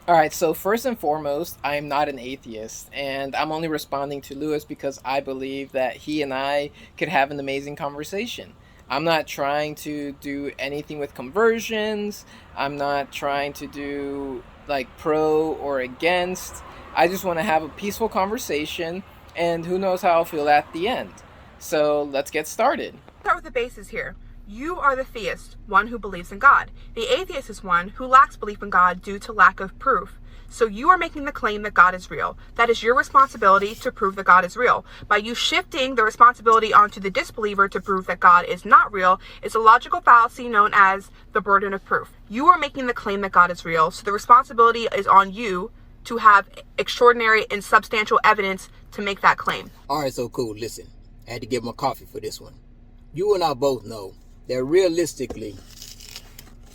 All right, so first and foremost, I'm not an atheist, and I'm only responding to Lewis because I believe that he and I could have an amazing conversation. I'm not trying to do anything with conversions. I'm not trying to do like pro or against. I just want to have a peaceful conversation, and who knows how I'll feel at the end. So let's get started. Start with the basis here. You are the theist, one who believes in God. The atheist is one who lacks belief in God due to lack of proof. So you are making the claim that God is real. That is your responsibility to prove that God is real. By you shifting the responsibility onto the disbeliever to prove that God is not real is a logical fallacy known as the burden of proof. You are making the claim that God is real, so the responsibility is on you to have extraordinary and substantial evidence to make that claim. All right, so cool. Listen, I had to get my coffee for this one. You and I both know that realistically,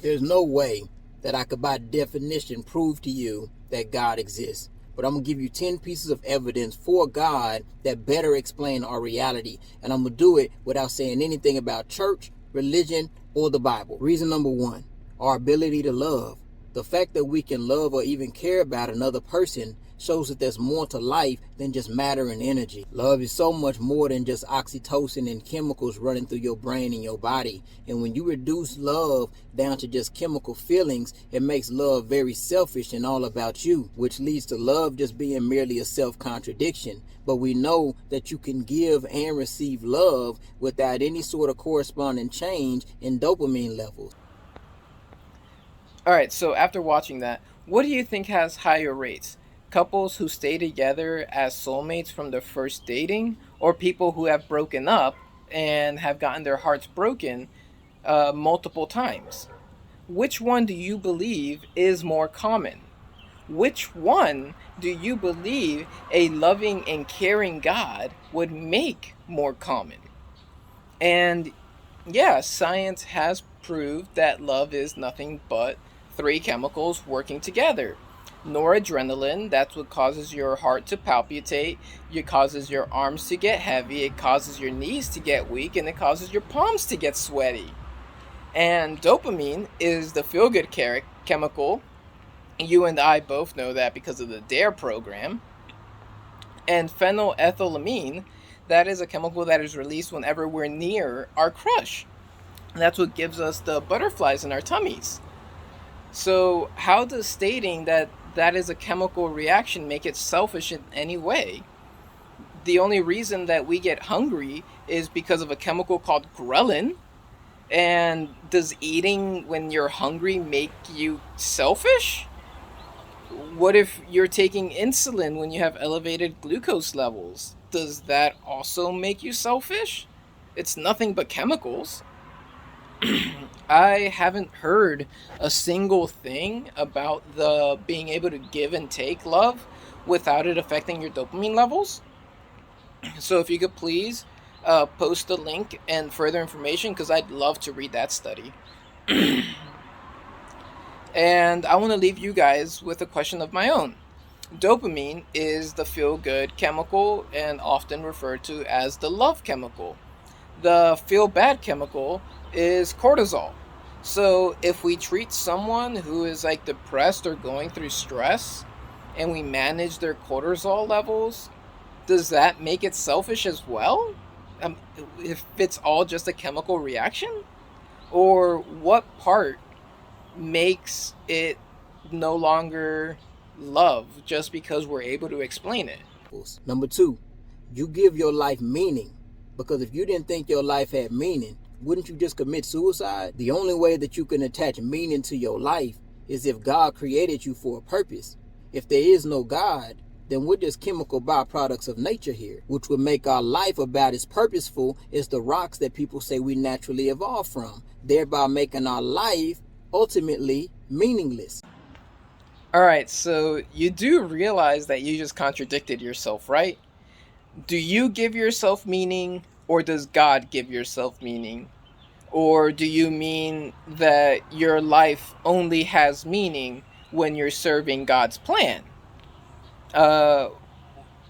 there's no way that I could by definition prove to you that God exists. But I'm going to give you 10 pieces of evidence for God that better explain our reality. And I'm going to do it without saying anything about church, religion, or the Bible. Reason number one, our ability to love. The fact that we can love or even care about another person shows that there's more to life than just matter and energy. Love is so much more than just oxytocin and chemicals running through your brain and your body. And when you reduce love down to just chemical feelings, it makes love very selfish and all about you, which leads to love just being merely a self-contradiction. But we know that you can give and receive love without any sort of corresponding change in dopamine levels. All right, so after watching that, what do you think has higher rates? Couples who stay together as soulmates from their first dating, or people who have broken up and have gotten their hearts broken multiple times? Which one do you believe is more common? Which one do you believe a loving and caring God would make more common? And yeah, science has proved that love is nothing but three chemicals working together. Noradrenaline, that's what causes your heart to palpitate, it causes your arms to get heavy, it causes your knees to get weak, and it causes your palms to get sweaty. And dopamine is the feel good chemical. You and I both know that because of the DARE program. And phenylethylamine, that is a chemical that is released whenever we're near our crush. And that's what gives us the butterflies in our tummies. So, how does stating that that is a chemical reaction make it selfish in any way? The only reason that we get hungry is because of a chemical called ghrelin. And does eating when you're hungry make you selfish? What if you're taking insulin when you have elevated glucose levels? Does that also make you selfish? It's nothing but chemicals. I haven't heard a single thing about the being able to give and take love without it affecting your dopamine levels. So if you could please post the link and further information because I'd love to read that study. And I want to leave you guys with a question of my own. Dopamine is the feel good chemical and often referred to as the love chemical. The feel bad chemical is cortisol. So if we treat someone who is like depressed or going through stress and we manage their cortisol levels, does that make it selfish as well? Um, if it's all just a chemical reaction? Or what part makes it no longer love just because we're able to explain it? Number two, you give your life meaning. Because if you didn't think your life had meaning, wouldn't you just commit suicide? The only way that you can attach meaning to your life is if God created you for a purpose. If there is no God, then we're just chemical byproducts of nature here, which would make our life about as purposeful as the rocks that people say we naturally evolved from, thereby making our life ultimately meaningless. All right, so you do realize that you just contradicted yourself, right? Do you give yourself meaning, or does God give yourself meaning? Or do you mean that your life only has meaning when you're serving God's plan? Uh,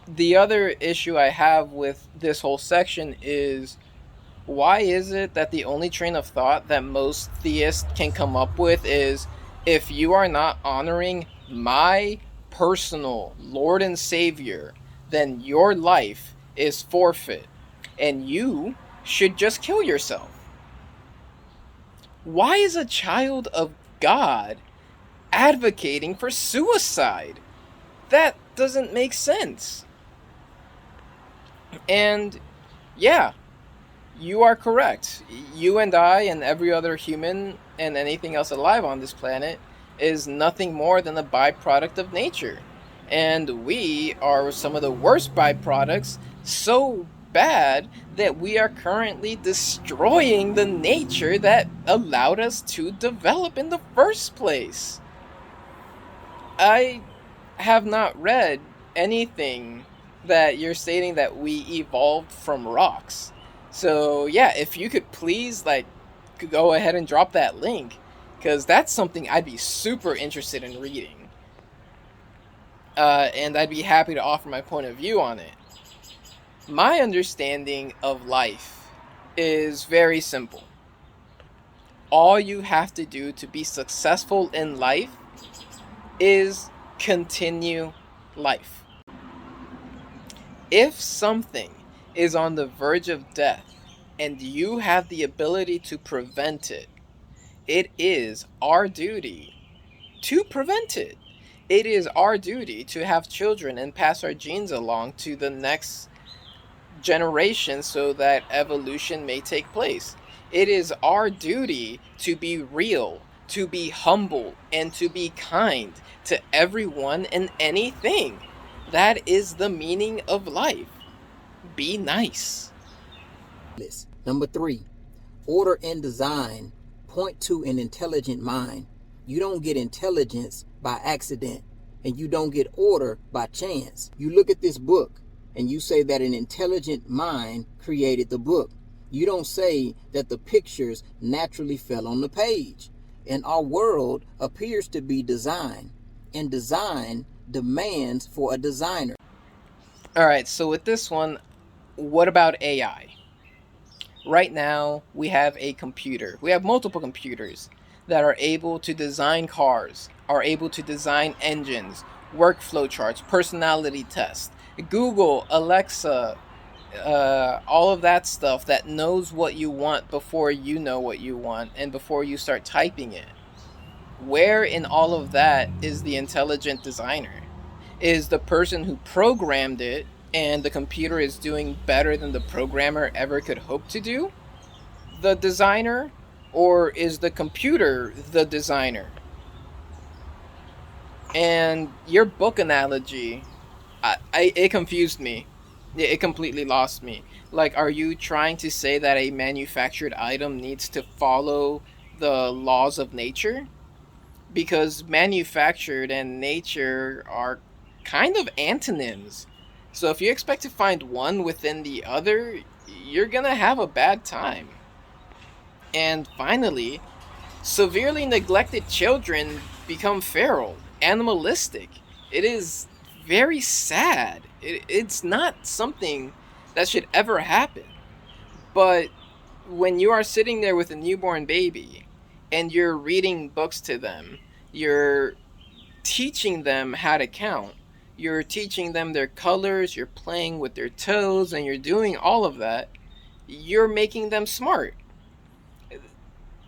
the other issue I have with this whole section is why is it that the only train of thought that most theists can come up with is if you are not honoring my personal Lord and Savior, then your life is forfeit and you should just kill yourself. Why is a child of God advocating for suicide? That doesn't make sense. And yeah, you are correct. You and I and every other human and anything else alive on this planet is nothing more than a byproduct of nature. And we are some of the worst byproducts, so bad that we are currently destroying the nature that allowed us to develop in the first place. I have not read anything that you're stating that we evolved from rocks. So yeah, if you could please go ahead and drop that link, because that's something I'd be super interested in reading, and I'd be happy to offer my point of view on it. My understanding of life is very simple. All you have to do to be successful in life is continue life. If something is on the verge of death and you have the ability to prevent it, it is our duty to prevent it. It is our duty to have children and pass our genes along to the next generation so that evolution may take place. It is our duty to be real, to be humble, and to be kind to everyone and anything. That is the meaning of life. Be nice. Number 3, order and design point to an intelligent mind. You don't get intelligence by accident, and you don't get order by chance. You look at this book and you say that an intelligent mind created the book. You don't say that the pictures naturally fell on the page. And our world appears to be design, and design demands for a designer. Alright, so with this one, what about AI? Right now, we have a computer. We have multiple computers that are able to design cars, are able to design engines, workflow charts, personality tests, Google, Alexa, all of that stuff that knows what you want before you know what you want and before you start typing it. Where in all of that is the intelligent designer? Is the person who programmed it and the computer is doing better than the programmer ever could hope to do the designer, or is the computer the designer? And your book analogy, it confused me. It completely lost me. Like, are you trying to say that a manufactured item needs to follow the laws of nature? Because manufactured and nature are kind of antonyms. So if you expect to find one within the other, you're gonna have a bad time. And finally, severely neglected children become feral, animalistic. It is very sad. It's not something that should ever happen. But when you are sitting there with a newborn baby and you're reading books to them, you're teaching them how to count, you're teaching them their colors, you're playing with their toes, and you're doing all of that, you're making them smart.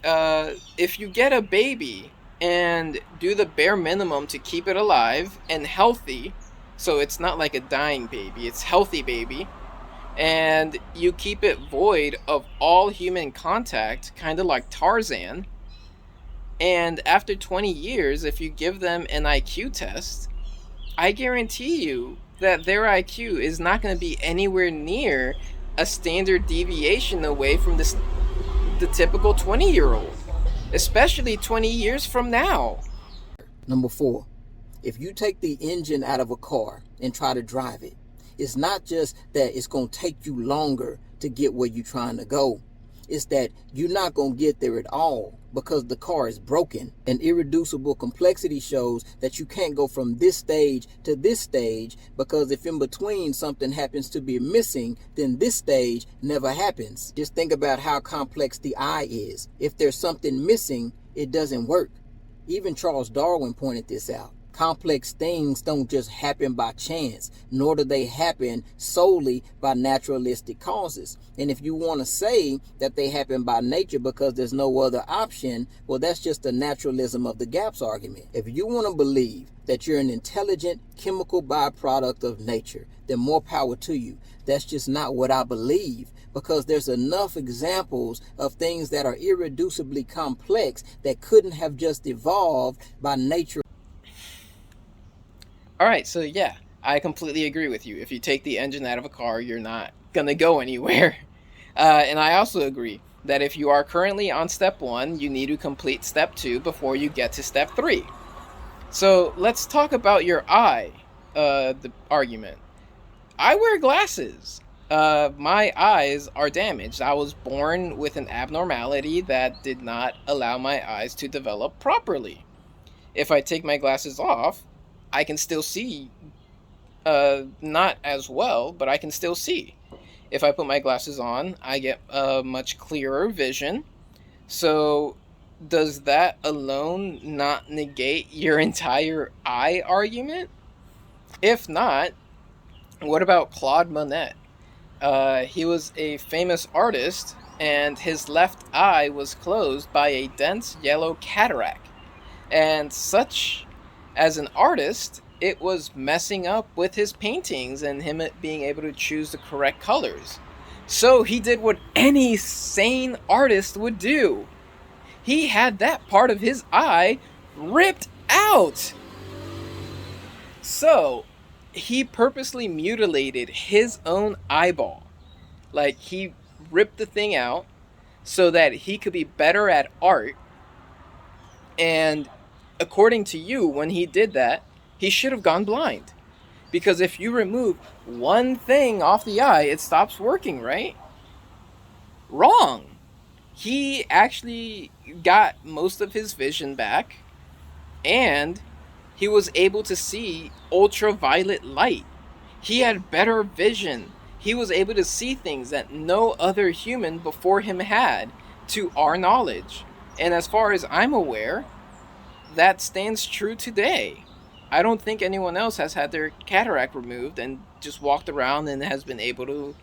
If you get a baby and do the bare minimum to keep it alive and healthy, so it's not like a dying baby, it's healthy baby, and you keep it void of all human contact, kind of like Tarzan, and after 20 years, if you give them an IQ test, I guarantee you that their IQ is not going to be anywhere near a standard deviation away from the typical 20-year-old, especially 20 years from now. Number 4, if you take the engine out of a car and try to drive it, it's not just that it's going to take you longer to get where you're trying to go. It's that you're not going to get there at all because the car is broken. And irreducible complexity shows that you can't go from this stage to this stage, because if in between something happens to be missing, then this stage never happens. Just think about how complex the eye is. If there's something missing, it doesn't work. Even Charles Darwin pointed this out. Complex things don't just happen by chance, nor do they happen solely by naturalistic causes. And if you want to say that they happen by nature because there's no other option, well, that's just the naturalism of the gaps argument. If you want to believe that you're an intelligent chemical byproduct of nature, then more power to you. That's just not what I believe, because there's enough examples of things that are irreducibly complex that couldn't have just evolved by nature. All right, so yeah, I completely agree with you. If you take the engine out of a car, you're not gonna go anywhere. And I also agree that if you are currently on step one, you need to complete step two before you get to step three. So let's talk about your eye, the argument. I wear glasses. My eyes are damaged. I was born with an abnormality that did not allow my eyes to develop properly. If I take my glasses off, I can still see, not as well, but I can still see. If I put my glasses on, I get a much clearer vision. So, does that alone not negate your entire eye argument? If not, what about Claude Monet? He was a famous artist, and his left eye was closed by a dense yellow cataract. And such as an artist, it was messing up with his paintings and him being able to choose the correct colors. So he did what any sane artist would do. He had that part of his eye ripped out. So he purposely mutilated his own eyeball. Like, he ripped the thing out so that he could be better at art. And according to you, when he did that, he should have gone blind. Because if you remove one thing off the eye, it stops working, right? Wrong. He actually got most of his vision back, and he was able to see ultraviolet light. He had better vision. He was able to see things that no other human before him had, to our knowledge. And as far as I'm aware, that stands true today. I don't think anyone else has had their cataract removed and just walked around and has been able to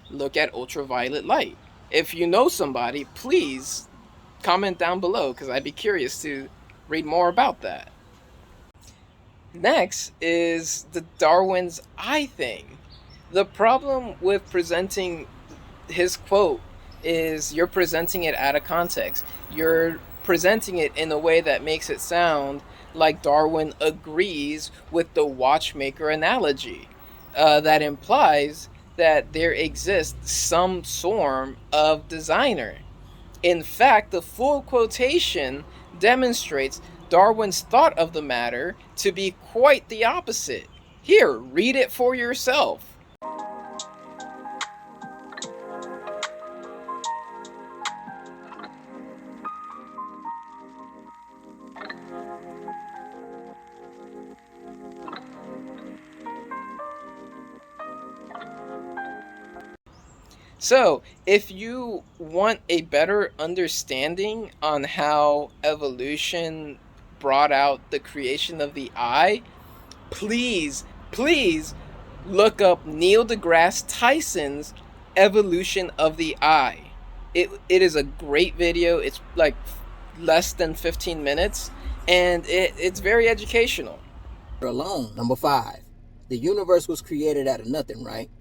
look at ultraviolet light. If you know somebody, please comment down below, because I'd be curious to read more about that. Next is the Darwin's eye thing. The problem with presenting his quote is you're presenting it out of context. You're presenting it in a way that makes it sound like Darwin agrees with the watchmaker analogy. That implies that there exists some form of designer. In fact, the full quotation demonstrates Darwin's thought of the matter to be quite the opposite. Here, read it for yourself. So, if you want a better understanding on how evolution brought out the creation of the eye, please look up Neil deGrasse Tyson's Evolution of the Eye. It is a great video. It's like less than 15 minutes, and it's very educational. Alone. Number 5, the universe was created out of nothing, right?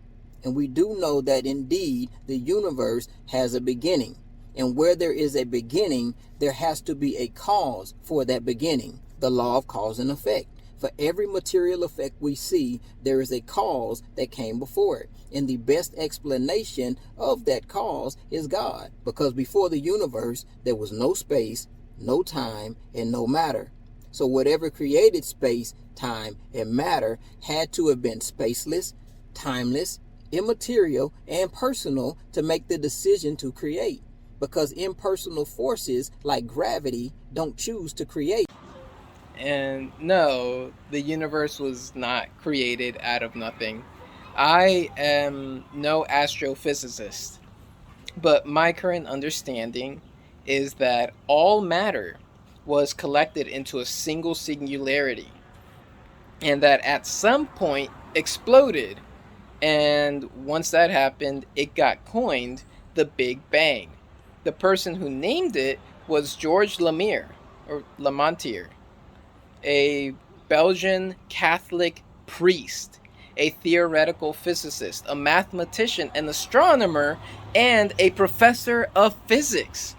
And we do know that indeed the universe has a beginning. And where there is a beginning, there has to be a cause for that beginning. The law of cause and effect. For every material effect we see, there is a cause that came before it. And the best explanation of that cause is God. Because before the universe, there was no space, no time, and no matter. So whatever created space, time, and matter had to have been spaceless, timeless, immaterial, and personal to make the decision to create, because impersonal forces like gravity don't choose to create. And no, the universe was not created out of nothing. I am no astrophysicist, but my current understanding is that all matter was collected into a single singularity. and that at some point exploded. And once that happened, it got coined the Big Bang. The person who named it was George Lemire, or Lamontier, a Belgian Catholic priest, a theoretical physicist, a mathematician, an astronomer, and a professor of physics.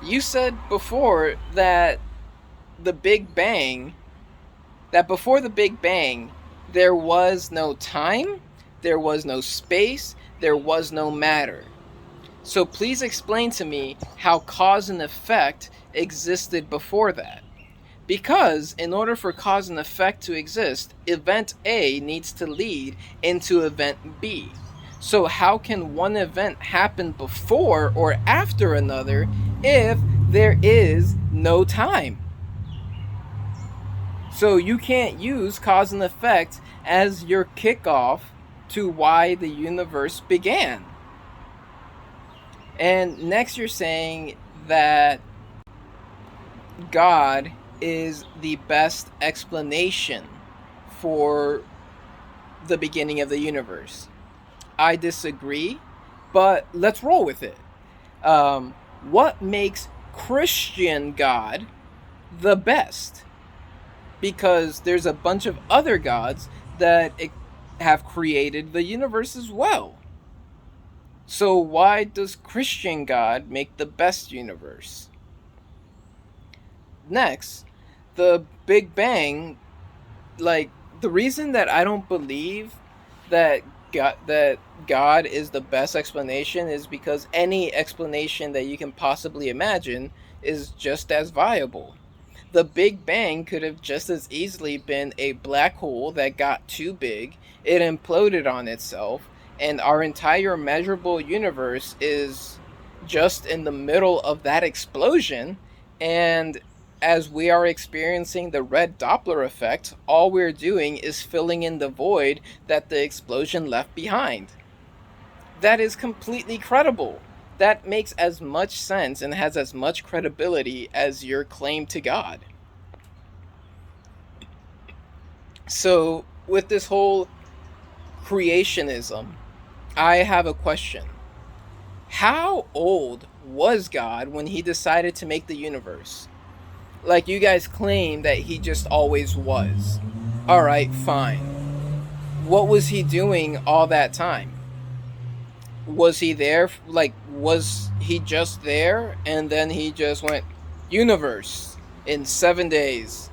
You said before that the Big Bang, that before the Big Bang, there was no time, there was no space, there was no matter. So please explain to me how cause and effect existed before that. Because in order for cause and effect to exist, event A needs to lead into event B. So how can one event happen before or after another if there is no time? So you can't use cause and effect as your kickoff to why the universe began. And next you're saying that God is the best explanation for the beginning of the universe. I disagree, but let's roll with it. What makes Christian God the best? Because there's a bunch of other gods that have created the universe as well. So why does Christian God make the best universe? Next, the Big Bang, like, the reason that I don't believe that God is the best explanation is because any explanation that you can possibly imagine is just as viable. The Big Bang could have just as easily been a black hole that got too big, it imploded on itself, and our entire measurable universe is just in the middle of that explosion. And as we are experiencing the red Doppler effect, all we're doing is filling in the void that the explosion left behind. That is completely credible. That makes as much sense and has as much credibility as your claim to God. So, with this whole creationism, I have a question. How old was God when he decided to make the universe? Like, you guys claim that he just always was. Alright, fine. What was he doing all that time? Was he there? Like, was he just there and then he just went, universe, in 7 days?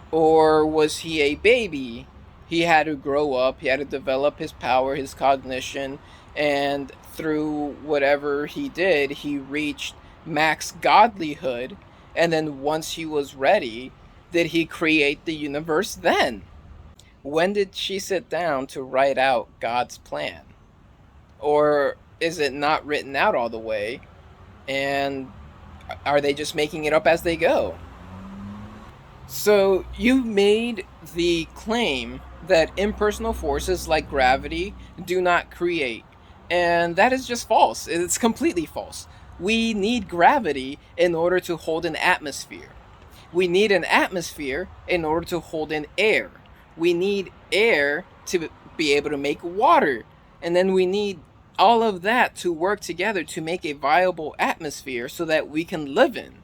Or was he a baby? He had to grow up, he had to develop his power, his cognition, and through whatever he did, he reached max godlyhood. And then once he was ready, did he create the universe then? When did she sit down to write out God's plan? Or is it not written out all the way? And are they just making it up as they go? So you made the claim that impersonal forces like gravity do not create. And that is just false. It's completely false. We need gravity in order to hold an atmosphere. We need an atmosphere in order to hold in air. We need air to be able to make water. And then we need all of that to work together to make a viable atmosphere so that we can live in.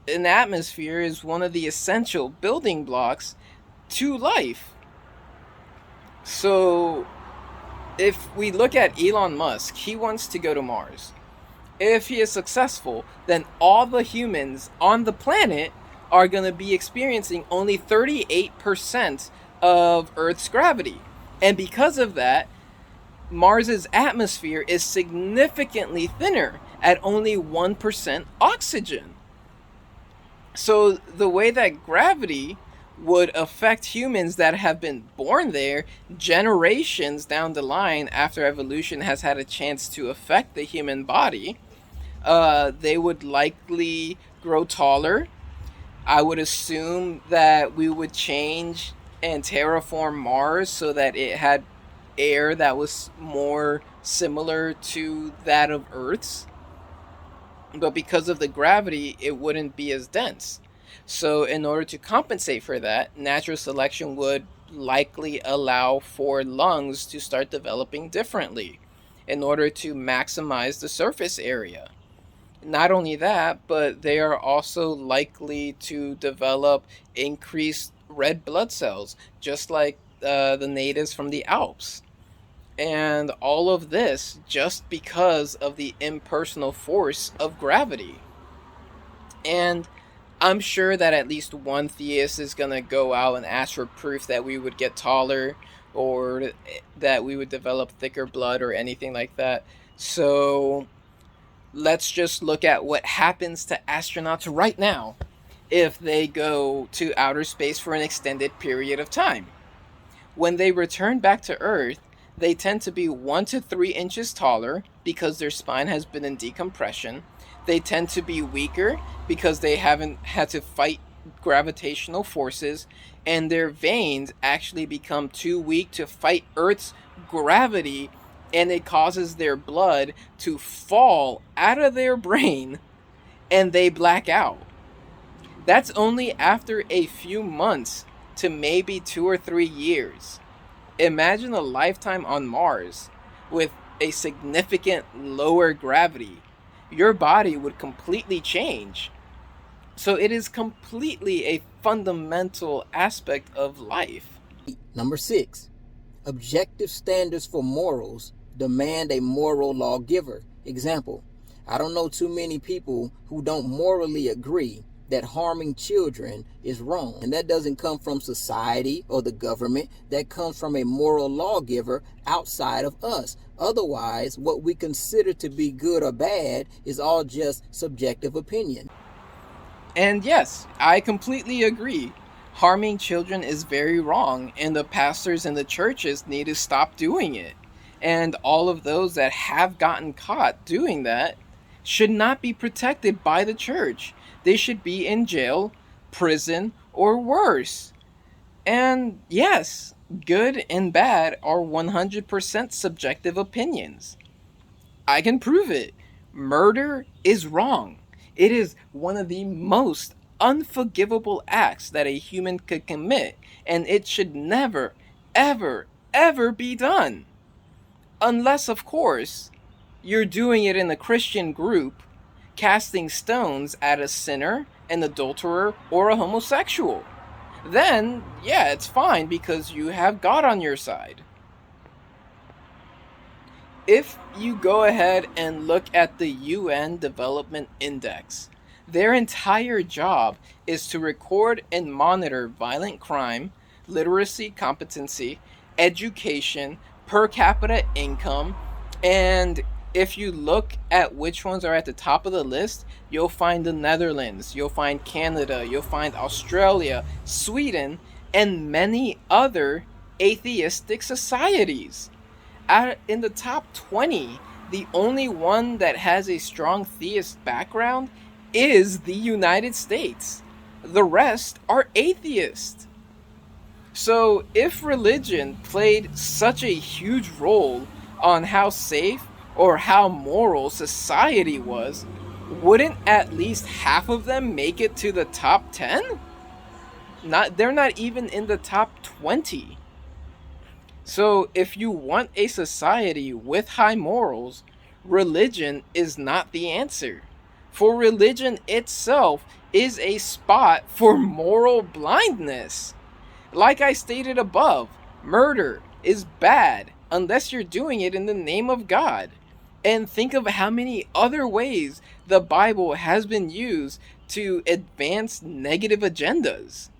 An atmosphere is one of the essential building blocks to life. So, if we look at Elon Musk, he wants to go to Mars. If he is successful, then all the humans on the planet are going to be experiencing only 38% of Earth's gravity. And because of that, Mars's atmosphere is significantly thinner at only 1% oxygen. So the way that gravity would affect humans that have been born there generations down the line after evolution has had a chance to affect the human body, they would likely grow taller. I would assume that we would change and terraform Mars so that it had air that was more similar to that of Earth's. But because of the gravity, it wouldn't be as dense. So, in order to compensate for that, natural selection would likely allow for lungs to start developing differently in order to maximize the surface area. Not only that, but they are also likely to develop increased red blood cells, just like the natives from the Alps. And all of this just because of the impersonal force of gravity. And I'm sure that at least one theist is going to go out and ask for proof that we would get taller or that we would develop thicker blood or anything like that. So let's just look at what happens to astronauts right now if they go to outer space for an extended period of time. When they return back to Earth, they tend to be 1 to 3 inches taller because their spine has been in decompression. They tend to be weaker because they haven't had to fight gravitational forces, and their veins actually become too weak to fight Earth's gravity, and it causes their blood to fall out of their brain and they black out. That's only after a few months to maybe 2 or 3 years. Imagine a lifetime on Mars with a significant lower gravity. Your body would completely change. So it is completely a fundamental aspect of life. Number 6, objective standards for morals demand a moral lawgiver. Example, I don't know too many people who don't morally agree that harming children is wrong. And that doesn't come from society or the government. That comes from a moral lawgiver outside of us. Otherwise, what we consider to be good or bad is all just subjective opinion. And yes, I completely agree. Harming children is very wrong, and the pastors and the churches need to stop doing it. And all of those that have gotten caught doing that should not be protected by the church. They should be in jail, prison, or worse. And yes, good and bad are 100% subjective opinions. I can prove it. Murder is wrong. It is one of the most unforgivable acts that a human could commit, and it should never, ever, ever be done. Unless, of course, you're doing it in a Christian group, casting stones at a sinner, an adulterer, or a homosexual. Then, yeah, it's fine because you have God on your side. If you go ahead and look at the UN Development Index, their entire job is to record and monitor violent crime, literacy competency, education, per capita income, and if you look at which ones are at the top of the list, you'll find the Netherlands, you'll find Canada, you'll find Australia, Sweden, and many other atheistic societies. In the top 20, the only one that has a strong theist background is the United States. The rest are atheists. So, if religion played such a huge role on how safe or how moral society was, wouldn't at least half of them make it to the top 10? They're not even in the top 20. So, if you want a society with high morals, religion is not the answer. For religion itself is a spot for moral blindness. Like I stated above, murder is bad unless you're doing it in the name of God. And think of how many other ways the Bible has been used to advance negative agendas.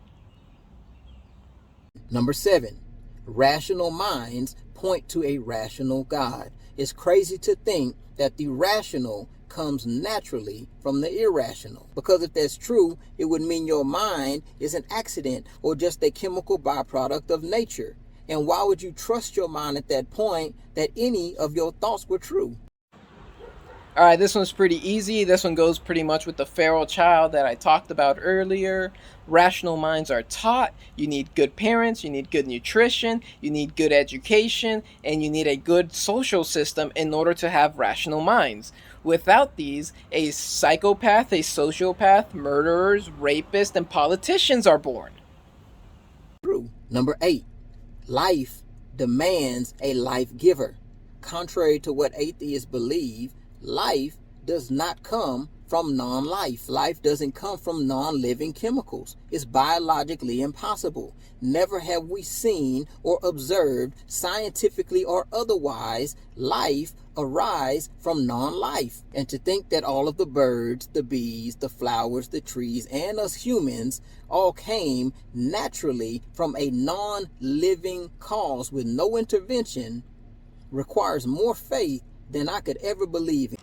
Number 7, rational minds point to a rational God. It's crazy to think that the rational comes naturally from the irrational. Because if that's true, it would mean your mind is an accident or just a chemical byproduct of nature. And why would you trust your mind at that point that any of your thoughts were true? All right, this one's pretty easy. This one goes pretty much with the feral child that I talked about earlier. Rational minds are taught. You need good parents, you need good nutrition, you need good education, and you need a good social system in order to have rational minds. Without these, a psychopath, a sociopath, murderers, rapists, and politicians are born. True. Number 8, life demands a life giver. Contrary to what atheists believe, life does not come from non-life. Life doesn't come from non-living chemicals. It's biologically impossible. Never have we seen or observed, scientifically or otherwise, life arise from non-life. And to think that all of the birds, the bees, the flowers, the trees, and us humans all came naturally from a non-living cause with no intervention requires more faith than I could ever believe in.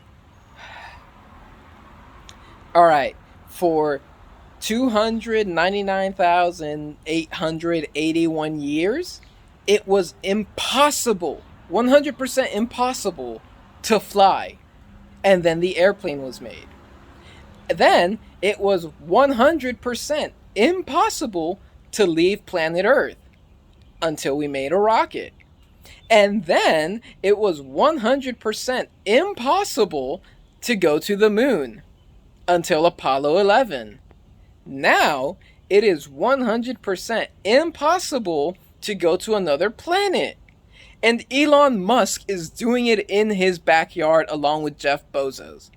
All right, for 299,881 years, it was impossible, 100% impossible to fly. And then the airplane was made. Then it was 100% impossible to leave planet Earth until we made a rocket. And then it was 100% impossible to go to the moon until Apollo 11. Now it is 100% impossible to go to another planet. And Elon Musk is doing it in his backyard along with Jeff Bezos.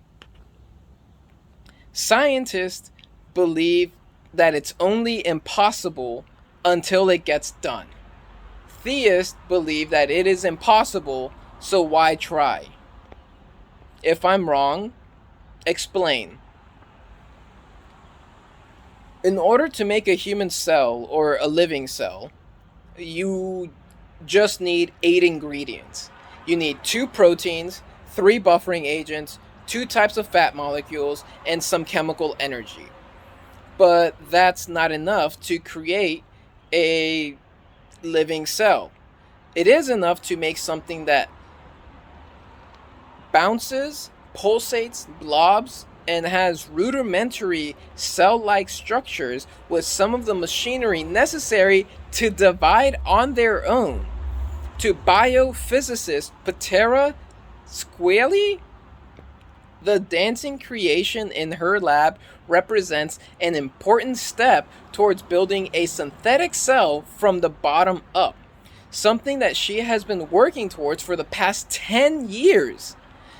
Scientists believe that it's only impossible until it gets done. Theists believe that it is impossible, so why try? If I'm wrong, explain. In order to make a human cell or a living cell, you just need 8 ingredients. You need 2 proteins, 3 buffering agents, 2 types of fat molecules, and some chemical energy. But that's not enough to create a living cell. It is enough to make something that bounces, pulsates, blobs, and has rudimentary cell-like structures with some of the machinery necessary to divide on their own. To biophysicist Patera Squaley, the dancing creation in her lab represents an important step towards building a synthetic cell from the bottom up, something that she has been working towards for the past 10 years.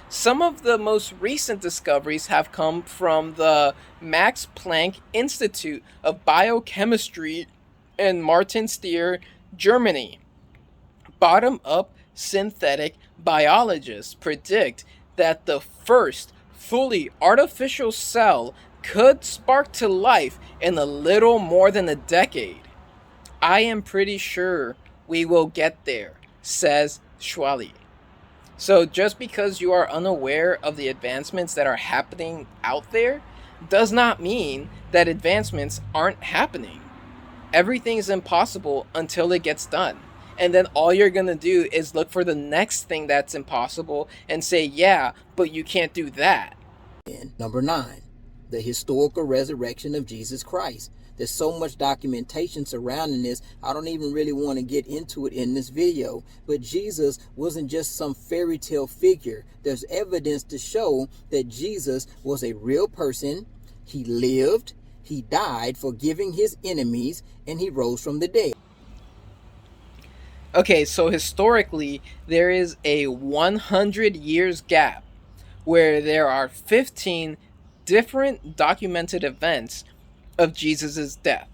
Some of the most recent discoveries have come from the Max Planck Institute of Biochemistry in Martinstein, Germany. Bottom-up synthetic biologists predict that the first fully artificial cell could spark to life in a little more than a decade. I am pretty sure we will get there, says Schwally. So just because you are unaware of the advancements that are happening out there does not mean that advancements aren't happening. Everything is impossible until it gets done. And then all you're going to do is look for the next thing that's impossible and say, yeah, but you can't do that. And number 9, the historical resurrection of Jesus Christ. There's so much documentation surrounding this, I don't even really want to get into it in this video. But Jesus wasn't just some fairy tale figure. There's evidence to show that Jesus was a real person. He lived, he died, forgiving his enemies, and he rose from the dead. Okay, so historically, there is a 100 years gap where there are 15 different documented events of Jesus' death.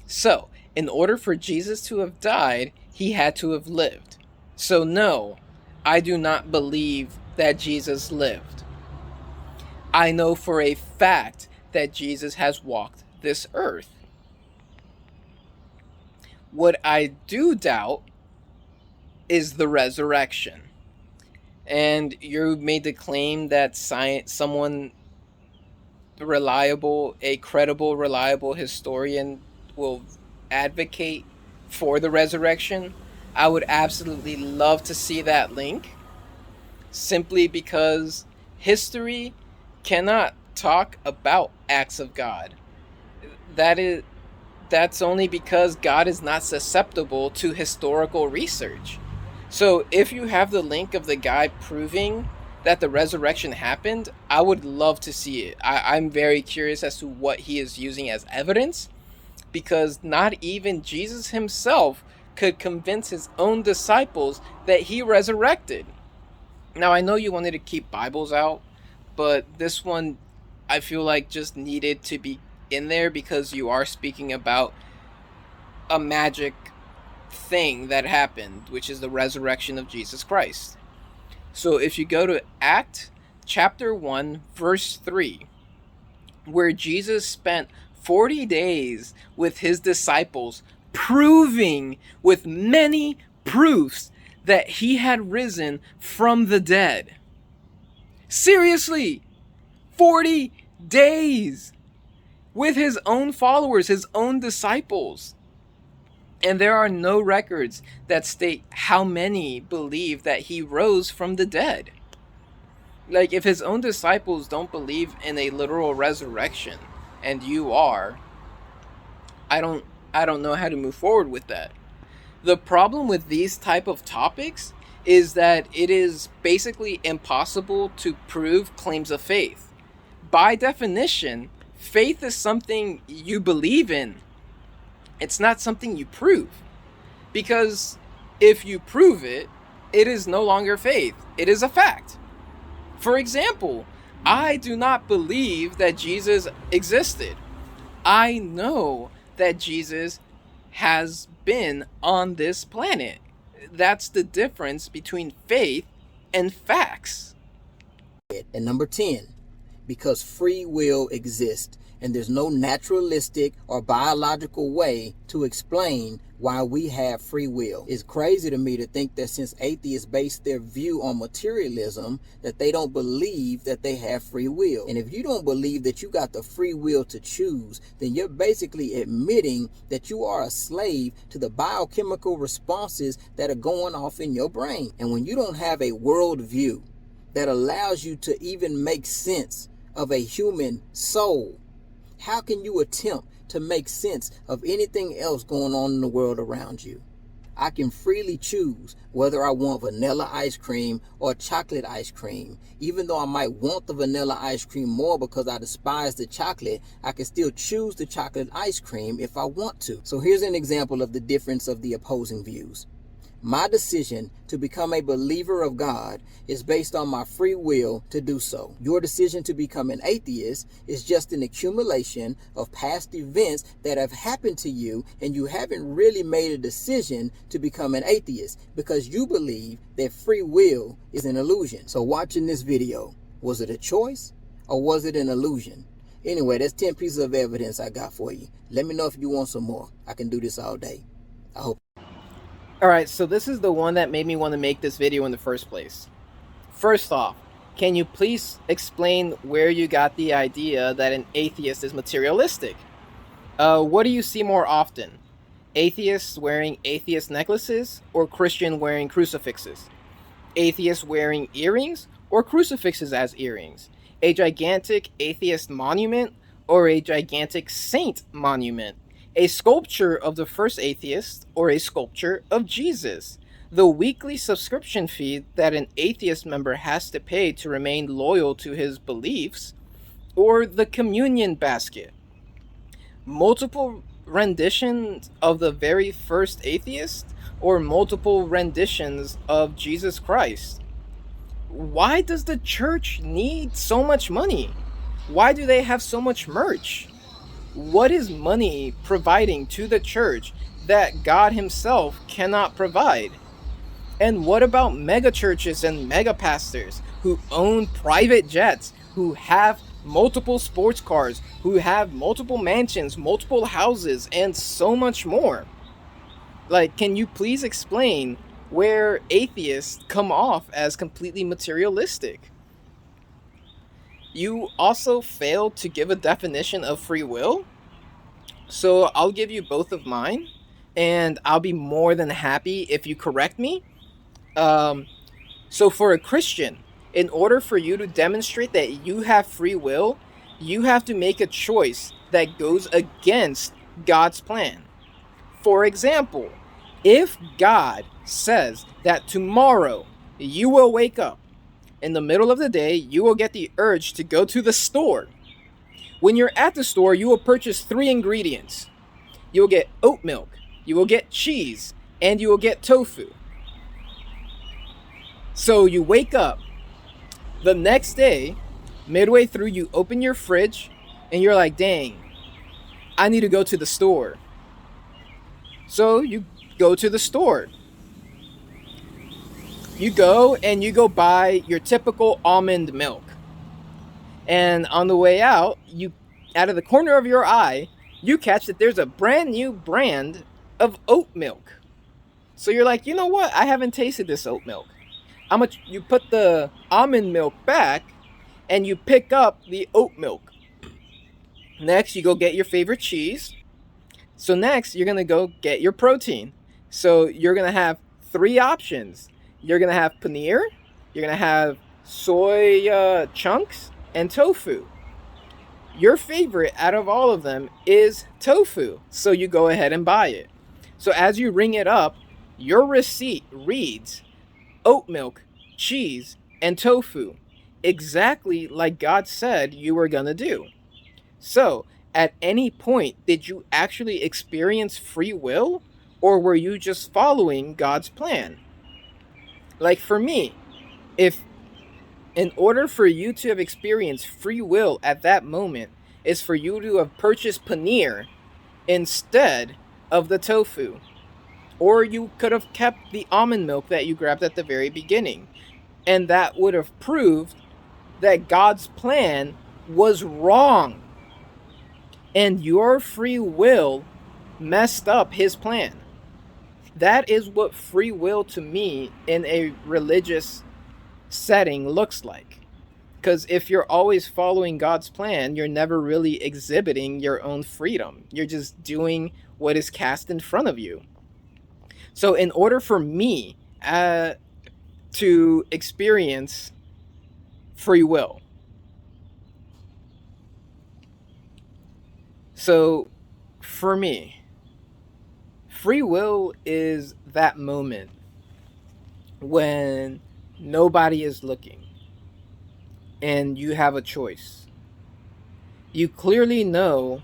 So, in order for Jesus to have died, he had to have lived. So no, I do not believe that Jesus lived. I know for a fact that Jesus has walked this earth. What I do doubt is the resurrection. And you made the claim that someone reliable, a credible, reliable historian will advocate for the resurrection. I would absolutely love to see that link, simply because history cannot talk about acts of God. That's only because God is not susceptible to historical research. So if you have the link of the guy proving that the resurrection happened, I would love to see it. I'm very curious as to what he is using as evidence, because not even Jesus himself could convince his own disciples that he resurrected. Now, I know you wanted to keep Bibles out, but this one I feel like just needed to be in there because you are speaking about a magic thing that happened, which is the resurrection of Jesus Christ. So if you go to Act chapter 1, verse 3, where Jesus spent 40 days with his disciples, proving with many proofs that he had risen from the dead. Seriously, 40 days with his own followers, his own disciples. And there are no records that state how many believe that he rose from the dead. Like, if his own disciples don't believe in a literal resurrection, and you are, I don't know how to move forward with that. The problem with these type of topics is that it is basically impossible to prove claims of faith. By definition, faith is something you believe in. It's not something you prove. Because if you prove it, it is no longer faith. It is a fact. For example, I do not believe that Jesus existed. I know that Jesus has been on this planet. That's the difference between faith and facts. And number 10, because free will exists, and there's no naturalistic or biological way to explain why we have free will. It's crazy to me to think that since atheists base their view on materialism, that they don't believe that they have free will. And if you don't believe that you got the free will to choose, then you're basically admitting that you are a slave to the biochemical responses that are going off in your brain. And when you don't have a worldview that allows you to even make sense of a human soul, how can you attempt to make sense of anything else going on in the world around you? I can freely choose whether I want vanilla ice cream or chocolate ice cream. Even though I might want the vanilla ice cream more because I despise the chocolate, I can still choose the chocolate ice cream if I want to. So here's an example of the difference of the opposing views. My decision to become a believer of God is based on my free will to do so. Your decision to become an atheist is just an accumulation of past events that have happened to you, and you haven't really made a decision to become an atheist because you believe that free will is an illusion. So watching this video, was it a choice or was it an illusion? Anyway, that's 10 pieces of evidence I got for you. Let me know if you want some more. I can do this all day. I hope. Alright, so this is the one that made me want to make this video in the first place. First off, can you please explain where you got the idea that an atheist is materialistic? What do you see more often? Atheists wearing atheist necklaces or Christian wearing crucifixes? Atheists wearing earrings or crucifixes as earrings? A gigantic atheist monument or a gigantic saint monument? A sculpture of the first atheist or a sculpture of Jesus? The weekly subscription fee that an atheist member has to pay to remain loyal to his beliefs, or the communion basket? Multiple renditions of the very first atheist, or multiple renditions of Jesus Christ? Why does the church need so much money? Why do they have so much merch? What is money providing to the church that God himself cannot provide? And what about mega churches and mega pastors who own private jets, who have multiple sports cars, who have multiple mansions, multiple houses, and so much more? Like, can you please explain where atheists come off as completely materialistic? You also failed to give a definition of free will. So I'll give you both of mine, and I'll be more than happy if you correct me. So for a Christian, in order for you to demonstrate that you have free will, you have to make a choice that goes against God's plan. For example, if God says that tomorrow you will wake up in the middle of the day, you will get the urge to go to the store. When you're at the store, you will purchase 3 ingredients. You will get oat milk, you will get cheese, and you will get tofu. So you wake up the next day, midway through, you open your fridge, and you're like, dang, I need to go to the store. So you go to the store. You go and you go buy your typical almond milk. And on the way out, out of the corner of your eye, you catch that there's a brand new brand of oat milk. So you're like, you know what? I haven't tasted this oat milk. You put the almond milk back and you pick up the oat milk. Next, you go get your favorite cheese. So next, you're going to go get your protein. So you're going to have 3 options. You're going to have paneer, you're going to have soy chunks, and tofu. Your favorite out of all of them is tofu. So you go ahead and buy it. So as you ring it up, your receipt reads oat milk, cheese, and tofu. Exactly like God said you were going to do. So, at any point, did you actually experience free will? Or were you just following God's plan? Like for me, if in order for you to have experienced free will at that moment is for you to have purchased paneer instead of the tofu. Or you could have kept the almond milk that you grabbed at the very beginning. And that would have proved that God's plan was wrong. And your free will messed up his plan. That is what free will to me in a religious setting looks like. Because if you're always following God's plan, you're never really exhibiting your own freedom. You're just doing what is cast in front of you. So in order for me to experience free will, so for me, free will is that moment when nobody is looking and you have a choice. You clearly know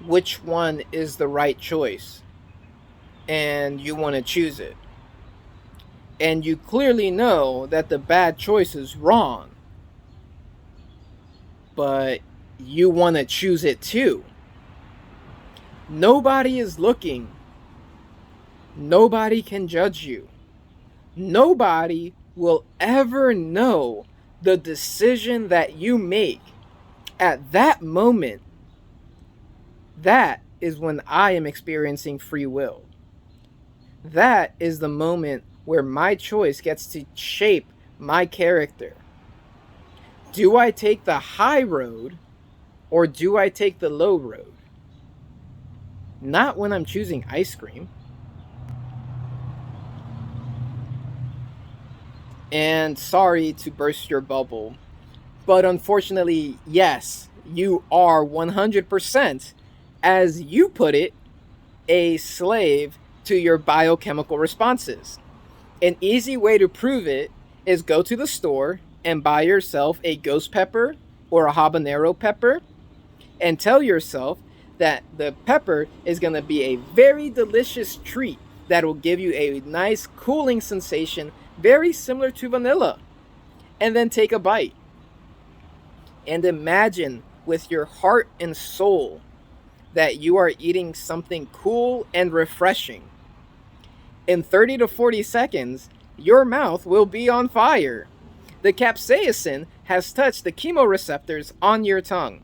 which one is the right choice and you want to choose it. And you clearly know that the bad choice is wrong, but you want to choose it too. Nobody is looking. Nobody can judge you. Nobody will ever know the decision that you make at that moment. That is when I am experiencing free will. That is the moment where my choice gets to shape my character. Do I take the high road or do I take the low road? Not when I'm choosing ice cream. And sorry to burst your bubble, but unfortunately, yes, you are 100%, as you put it, a slave to your biochemical responses. An easy way to prove it is go to the store and buy yourself a ghost pepper or a habanero pepper and tell yourself that the pepper is going to be a very delicious treat that will give you a nice cooling sensation very similar to vanilla. And then take a bite. And imagine with your heart and soul that you are eating something cool and refreshing. In 30 to 40 seconds, your mouth will be on fire. The capsaicin has touched the chemoreceptors on your tongue.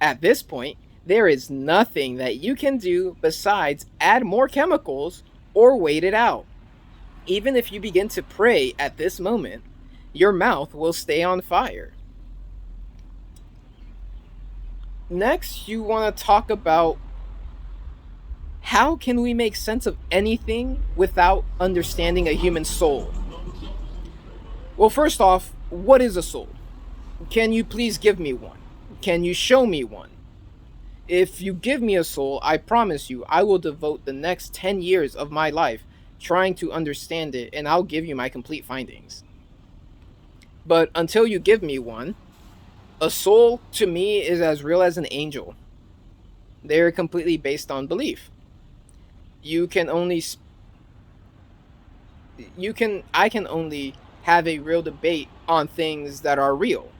At this point, there is nothing that you can do besides add more chemicals or wait it out. Even if you begin to pray at this moment, your mouth will stay on fire. Next, you want to talk about how can we make sense of anything without understanding a human soul? Well, first off, what is a soul? Can you please give me one? Can you show me one? If you give me a soul, I promise you, I will devote the next 10 years of my life trying to understand it, and I'll give you my complete findings. But until you give me one, a soul to me is as real as an angel. They're completely based on belief. You can only I can only have a real debate on things that are real.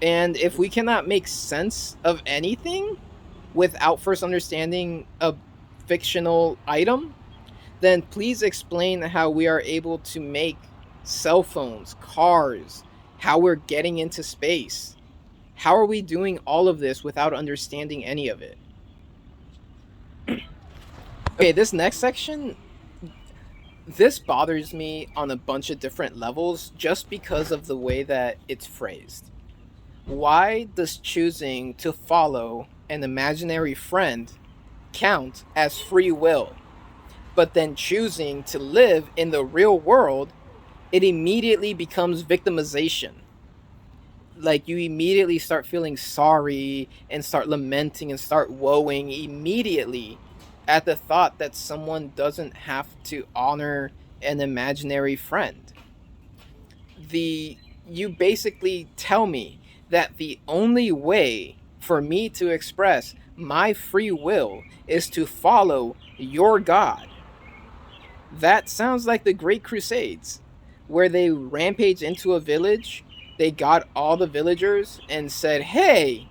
And if we cannot make sense of anything without first understanding a fictional item, then please explain how we are able to make cell phones, cars, how we're getting into space. How are we doing all of this without understanding any of it? Okay, this next section, this bothers me on a bunch of different levels just because of the way that it's phrased. Why does choosing to follow an imaginary friend count as free will? But then choosing to live in the real world, it immediately becomes victimization. Like you immediately start feeling sorry and start lamenting and start woeing immediately at the thought that someone doesn't have to honor an imaginary friend. The You basically tell me that the only way for me to express my free will is to follow your God. That sounds like the Great Crusades, where they rampage into a village, they got all the villagers and said, hey,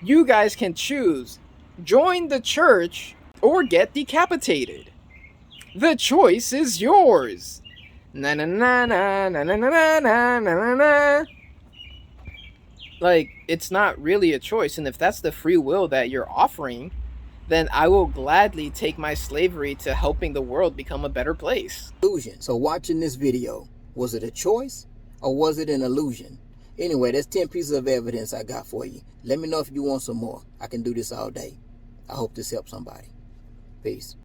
you guys can choose. Join the church or get decapitated. The choice is yours. Na na na na na na na na na na na. Like, it's not really a choice, and if that's the free will that you're offering, then I will gladly take my slavery to helping the world become a better place. Illusion. So watching this video, was it a choice or was it an illusion? Anyway, that's 10 pieces of evidence I got for you. Let me know if you want some more. I can do this all day. I hope this helps somebody. Peace.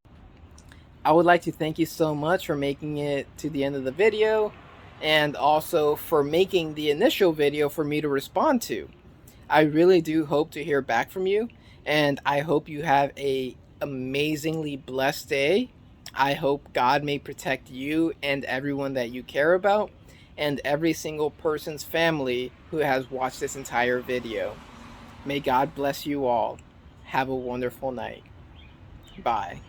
I would like to thank you so much for making it to the end of the video, and also for making the initial video for me to respond to. I really do hope to hear back from you, and I hope you have a amazingly blessed day. I hope God may protect you and everyone that you care about, and every single person's family who has watched this entire video. May God bless you all. Have a wonderful night. Bye.